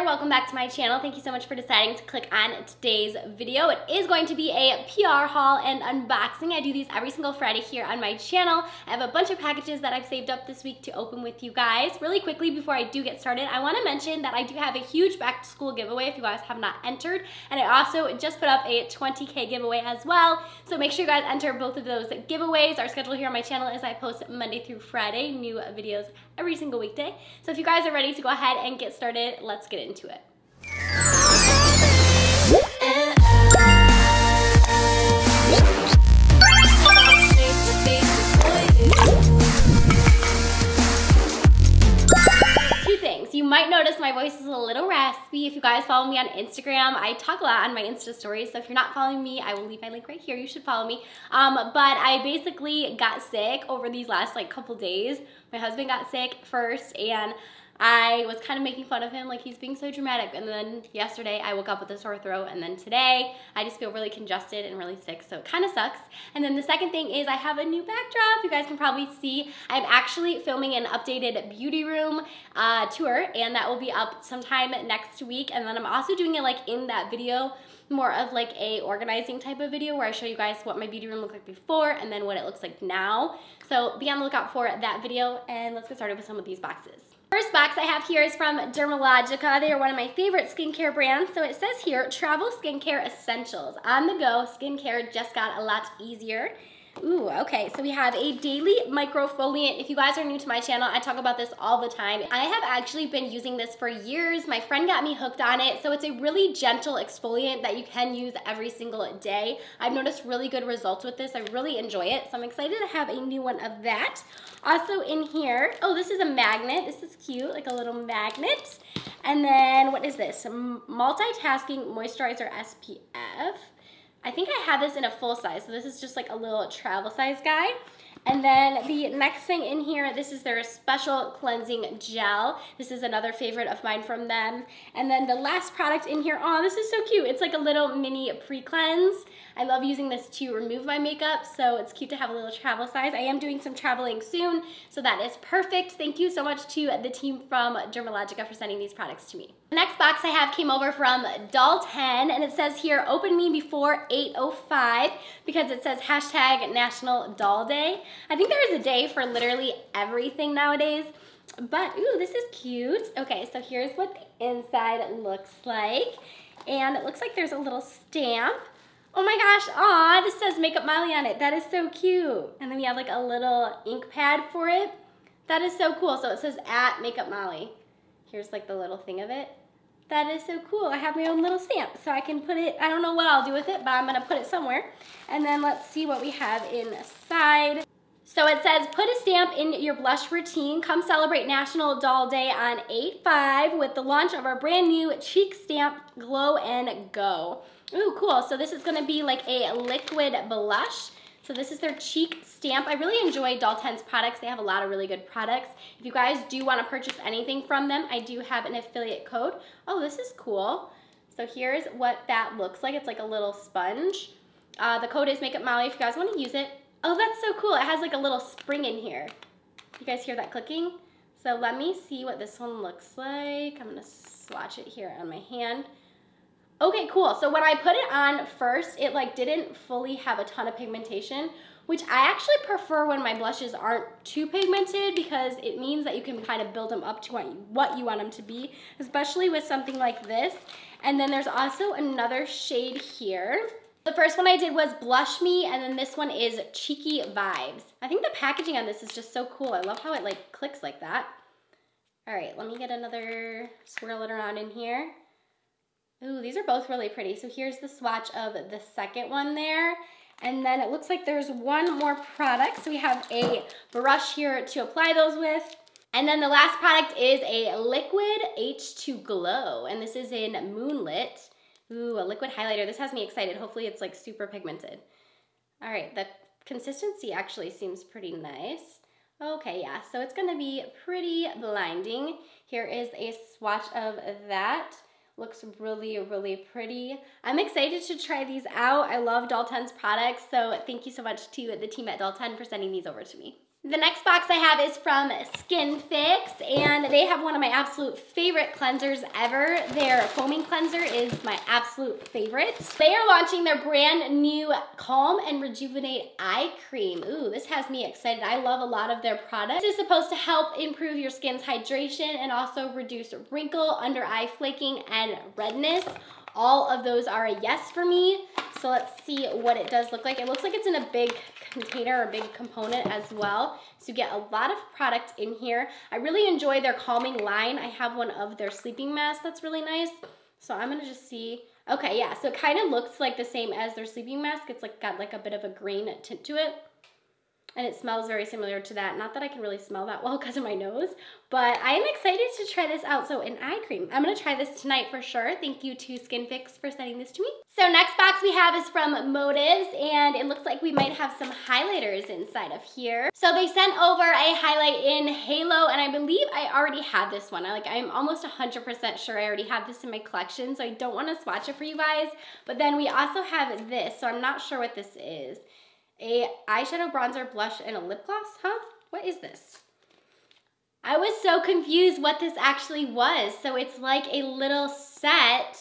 welcome back to my channel. Thank you so much for deciding to click on today's video. It is going to be a PR haul and unboxing. I do these every single Friday here on my channel. I have a bunch of packages that I've saved up this week to open with you guys. Really quickly before I do get started, I want to mention that I do have a huge back to school giveaway if you guys have not entered, and I also just put up a 20K giveaway as well. So make sure you guys enter both of those giveaways. Our schedule here on my channel is I post Monday through Friday, new videos every single weekday. So if you guys are ready to go ahead and get started, let's get into it. Two things. You might notice my voice is a little raspy. If you guys follow me on Instagram, I talk a lot on my Insta stories, so if you're not following me, I will leave my link right here. You should follow me. But I basically got sick over these last couple days. My husband got sick first, and I was kind of making fun of him, like he's being so dramatic. And then yesterday I woke up with a sore throat, and then today I just feel really congested and really sick, so it kind of sucks. And then the second thing is I have a new backdrop. You guys can probably see I'm actually filming an updated beauty room tour, and that will be up sometime next week. And then I'm also doing it in that video, more of a organizing type of video where I show you guys what my beauty room looked like before and then what it looks like now. So be on the lookout for that video, and let's get started with some of these boxes. First box I have here is from Dermalogica. They are one of my favorite skincare brands. So it says here, travel skincare essentials. On the go, skincare just got a lot easier. Ooh, okay, so we have a daily microfoliant. If you guys are new to my channel, I talk about this all the time. I have actually been using this for years. My friend got me hooked on it. So it's a really gentle exfoliant that you can use every single day. I've noticed really good results with this. I really enjoy it. So I'm excited to have a new one of that. Also in here, oh, this is a magnet. This is cute, like a little magnet. And then what is this? Multitasking moisturizer SPF. I think I have this in a full size, so this is just a little travel size guy. And then the next thing in here, this is their special cleansing gel. This is another favorite of mine from them. And then the last product in here, oh, this is so cute. It's like a little mini pre-cleanse. I love using this to remove my makeup, so it's cute to have a little travel size. I am doing some traveling soon, so that is perfect. Thank you so much to the team from Dermalogica for sending these products to me. The next box I have came over from Doll10, and it says here, open me before 8:05, because it says hashtag National Doll Day. I think there is a day for literally everything nowadays, but ooh, this is cute. Okay, so here's what the inside looks like, and it looks like there's a little stamp. Oh my gosh, aw, this says Makeup Molly on it. That is so cute. And then we have a little ink pad for it. That is so cool. So it says at Makeup Molly. Here's the little thing of it. That is so cool. I have my own little stamp, so I can put it, I don't know what I'll do with it, but I'm gonna put it somewhere. And then let's see what we have inside. So it says, put a stamp in your blush routine. Come celebrate National Doll Day on 8/5 with the launch of our brand new Cheek Stamp Glow and Go. Ooh, cool. So this is gonna be a liquid blush. So this is their cheek stamp. I really enjoy Doll10's products. They have a lot of really good products. If you guys do wanna purchase anything from them, I do have an affiliate code. Oh, this is cool. So here's what that looks like. It's like a little sponge. The code is Makeup Molly if you guys wanna use it. Oh, that's so cool. It has a little spring in here. You guys hear that clicking? So let me see what this one looks like. I'm gonna swatch it here on my hand. Okay, cool. So when I put it on first, it didn't fully have a ton of pigmentation, which I actually prefer when my blushes aren't too pigmented, because it means that you can kind of build them up to what you want them to be, especially with something like this. And then there's also another shade here. The first one I did was Blush Me, and then this one is Cheeky Vibes. I think the packaging on this is just so cool. I love how it clicks like that. All right, let me get another, swirl it around in here. Ooh, these are both really pretty. So here's the swatch of the second one there. And then it looks like there's one more product. So we have a brush here to apply those with. And then the last product is a liquid H2 Glow, and this is in Moonlit. Ooh, a liquid highlighter. This has me excited. Hopefully it's super pigmented. All right, the consistency actually seems pretty nice. Okay, yeah, so it's gonna be pretty blinding. Here is a swatch of that. Looks really, really pretty. I'm excited to try these out. I love Doll10's products, so thank you so much to the team at Doll10 for sending these over to me. The next box I have is from Skinfix, and they have one of my absolute favorite cleansers ever. Their foaming cleanser is my absolute favorite. They are launching their brand new Calm and Rejuvenate Eye Cream. Ooh, this has me excited. I love a lot of their products. This is supposed to help improve your skin's hydration and also reduce wrinkle, under eye flaking, and redness. All of those are a yes for me. So let's see what it does look like. It looks like it's in a big container or big component as well. So you get a lot of product in here. I really enjoy their calming line. I have one of their sleeping masks that's really nice. So I'm gonna just see. Okay, yeah, so it kind of looks like the same as their sleeping mask. It's like got like a bit of a green tint to it. And it smells very similar to that. Not that I can really smell that well because of my nose, but I am excited to try this out. So an eye cream. I'm gonna try this tonight for sure. Thank you to Skinfix for sending this to me. So next box we have is from Motives, and it looks like we might have some highlighters inside of here. So they sent over a highlight in Halo, and I believe I already have this one. I'm almost 100% sure I already have this in my collection, so I don't wanna swatch it for you guys. But then we also have this, so I'm not sure what this is. A eyeshadow, bronzer, blush, and a lip gloss, huh? What is this? I was so confused what this actually was. So it's like a little set.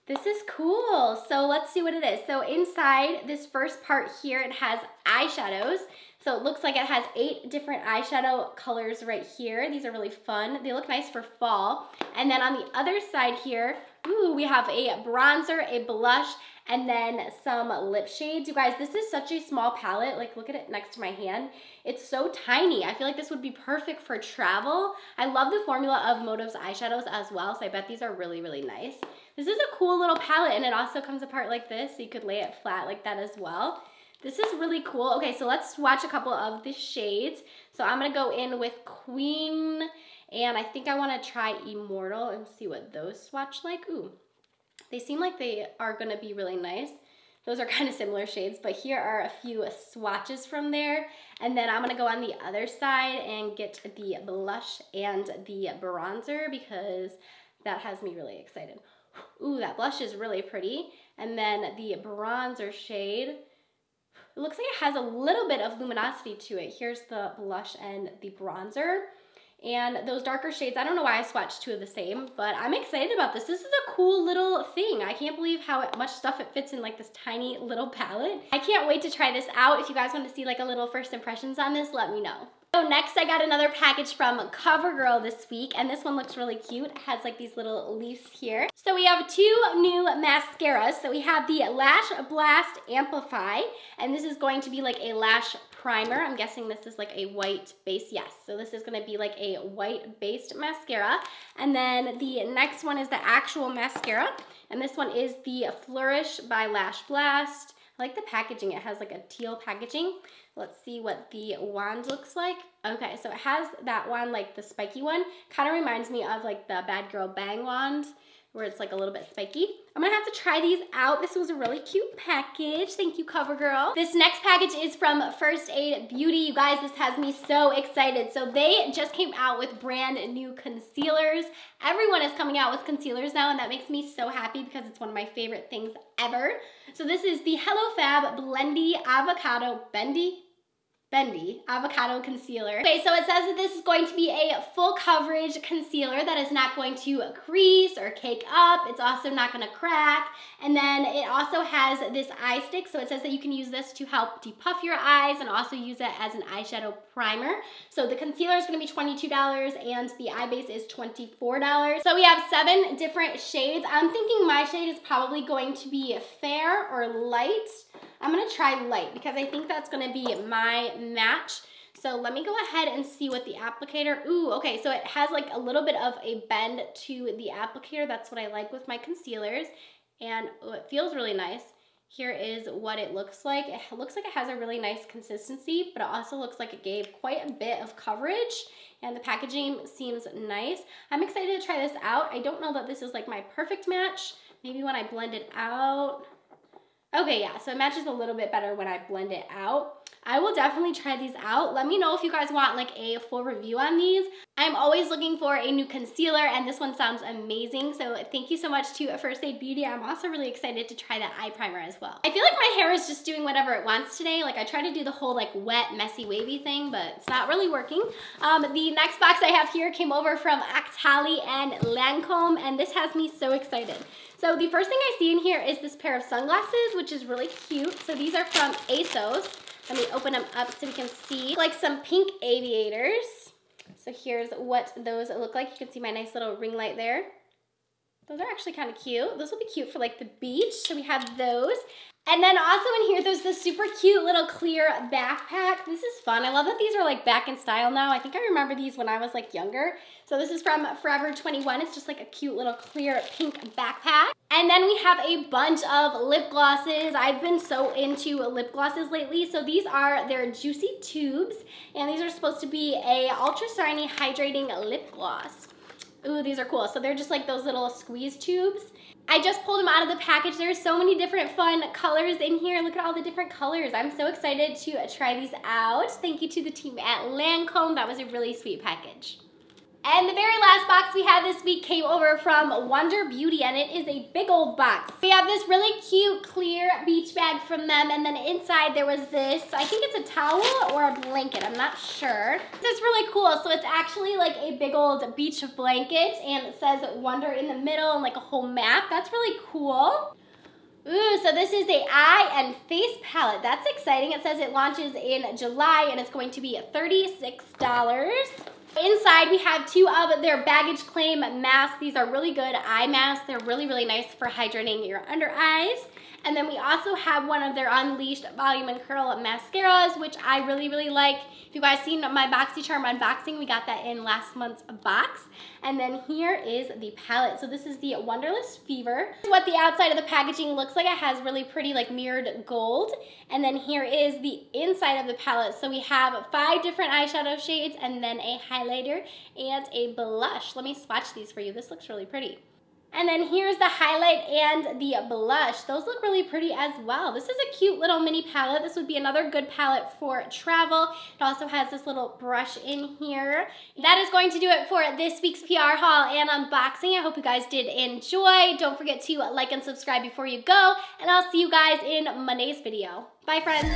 This is cool. So let's see what it is. So inside this first part here, it has eyeshadows. So it looks like it has 8 different eyeshadow colors right here. These are really fun. They look nice for fall. And then on the other side here, ooh, we have a bronzer, a blush, and then some lip shades. You guys, this is such a small palette. Like, look at it next to my hand. It's so tiny. I feel like this would be perfect for travel. I love the formula of Motives eyeshadows as well, so I bet these are really, really nice. This is a cool little palette, and it also comes apart like this, so you could lay it flat like that as well. This is really cool. Okay, so let's swatch a couple of the shades. So I'm gonna go in with Queen, and I think I wanna try Immortal and see what those swatch like. Ooh. They seem like they are gonna be really nice. Those are kind of similar shades, but here are a few swatches from there. And then I'm gonna go on the other side and get the blush and the bronzer because that has me really excited. Ooh, that blush is really pretty. And then the bronzer shade, it looks like it has a little bit of luminosity to it. Here's the blush and the bronzer. And those darker shades, I don't know why I swatched 2 of the same, but I'm excited about this. This is a cool little thing. I can't believe how much stuff it fits in like this tiny little palette. I can't wait to try this out. If you guys want to see like a little first impressions on this, let me know. So next I got another package from CoverGirl this week, and this one looks really cute. It has like these little leaves here. So we have 2 new mascaras. So we have the Lash Blast Amplify, and this is going to be like a lash primer. I'm guessing this is like a white base. Yes, so this is gonna be like a white based mascara. And then the next one is the actual mascara, and this one is the Flourish by Lash Blast. I like the packaging. It has like a teal packaging. Let's see what the wand looks like. Okay, so it has that one, like the spiky one. Kind of reminds me of like the Bad Girl Bang wand, where it's like a little bit spiky. I'm gonna have to try these out. This was a really cute package. Thank you, CoverGirl. This next package is from First Aid Beauty. You guys, this has me so excited. So they just came out with brand new concealers. Everyone is coming out with concealers now, and that makes me so happy because it's one of my favorite things ever. So this is the Hello Fab Bendy Avocado Concealer. Okay, so it says that this is going to be a full coverage concealer that is not going to crease or cake up. It's also not gonna crack. And then it also has this eye stick, so it says that you can use this to help depuff your eyes and also use it as an eyeshadow primer. So the concealer is gonna be $22 and the eye base is $24. So we have 7 different shades. I'm thinking my shade is probably going to be fair or light. I'm gonna try light because I think that's gonna be my match. So let me go ahead and see what the applicator, ooh, okay, so it has like a little bit of a bend to the applicator. That's what I like with my concealers. And oh, it feels really nice. Here is what it looks like. It looks like it has a really nice consistency, but it also looks like it gave quite a bit of coverage, and the packaging seems nice. I'm excited to try this out. I don't know that this is like my perfect match. Maybe when I blend it out. Okay, yeah, so it matches a little bit better when I blend it out. I will definitely try these out. Let me know if you guys want like a full review on these. I'm always looking for a new concealer, and this one sounds amazing. So thank you so much to First Aid Beauty. I'm also really excited to try that eye primer as well. I feel like my hair is just doing whatever it wants today. Like I try to do the whole like wet, messy, wavy thing, but it's not really working. The next box I have here came over from Actali and Lancome, and this has me so excited. So the first thing I see in here is this pair of sunglasses, which is really cute. So these are from ASOS. Let me open them up so we can see. Like some pink aviators. So here's what those look like. You can see my nice little ring light there. Those are actually kind of cute. Those will be cute for like the beach. So we have those. And then also in here, there's this super cute little clear backpack. This is fun. I love that these are like back in style now. I think I remember these when I was like younger. So this is from Forever 21. It's just like a cute little clear pink backpack. And then we have a bunch of lip glosses. I've been so into lip glosses lately. So these are their Juicy Tubes. And these are supposed to be a ultra shiny hydrating lip gloss. Ooh, these are cool. So they're just like those little squeeze tubes. I just pulled them out of the package. There's so many different fun colors in here. Look at all the different colors. I'm so excited to try these out. Thank you to the team at Lancome. That was a really sweet package. And the very last box we had this week came over from Wonder Beauty, and it is a big old box. We have this really cute clear beach bag from them, and then inside there was this, I think it's a towel or a blanket, I'm not sure. This is really cool. So it's actually like a big old beach blanket, and it says Wonder in the middle and like a whole map. That's really cool. Ooh, so this is a eye and face palette. That's exciting. It says it launches in July, and it's going to be $36. Inside, we have two of their baggage claim masks. These are really good eye masks. They're really, really nice for hydrating your under eyes. And then we also have one of their Unleashed Volume and Curl mascaras, which I really, really like. If you guys seen my BoxyCharm unboxing, we got that in last month's box. And then here is the palette. So this is the Wonderless Fever. This is what the outside of the packaging looks like. It has really pretty like mirrored gold. And then here is the inside of the palette. So we have 5 different eyeshadow shades, and then a highlighter and a blush. Let me swatch these for you. This looks really pretty. And then here's the highlight and the blush. Those look really pretty as well. This is a cute little mini palette. This would be another good palette for travel. It also has this little brush in here. That is going to do it for this week's PR haul and unboxing. I hope you guys did enjoy. Don't forget to like and subscribe before you go, and I'll see you guys in Monday's video. Bye, friends.